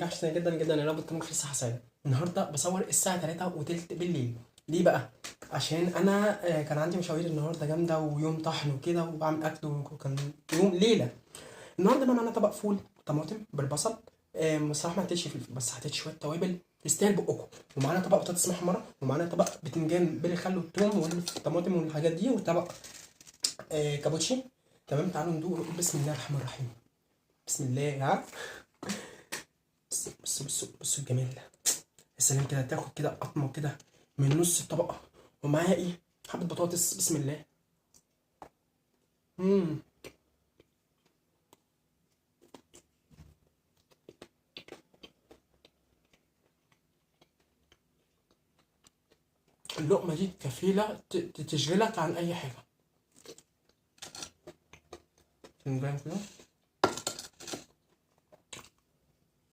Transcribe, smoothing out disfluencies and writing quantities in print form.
حاجه وحشتني جدا جدا يا رب تكون في صحه سعيده. النهارده بصور الساعه 3 وتلت بالليل. ليه بقى؟ عشان انا كان عندي مشاوير النهارده جامده ويوم طحن وكده وبعمل اكل وكان يوم ليله. النهارده بقى معانا طبق فول طماطم بالبصل. الصراحه ما حطيتش فلفل بس حطيت شويه توابل تستاهل بقكم. ومعانا طبق بطاطس محمره ومعانا طبق بتنجان بالخل والثوم والطماطم والحاجات دي وطبق كابوتشي. تمام، تعالوا ندوق ونقول بسم الله الرحمن الرحيم. بسم الله. ها، بصوا الجمال ده. يا سلام كده، تاخد كده قطمه كده من نص الطبق ومعاها ايه؟ حبه بطاطس. بسم الله. امم اللقمه دي كفيله تشغلك عن اي حاجه. فنجان كده.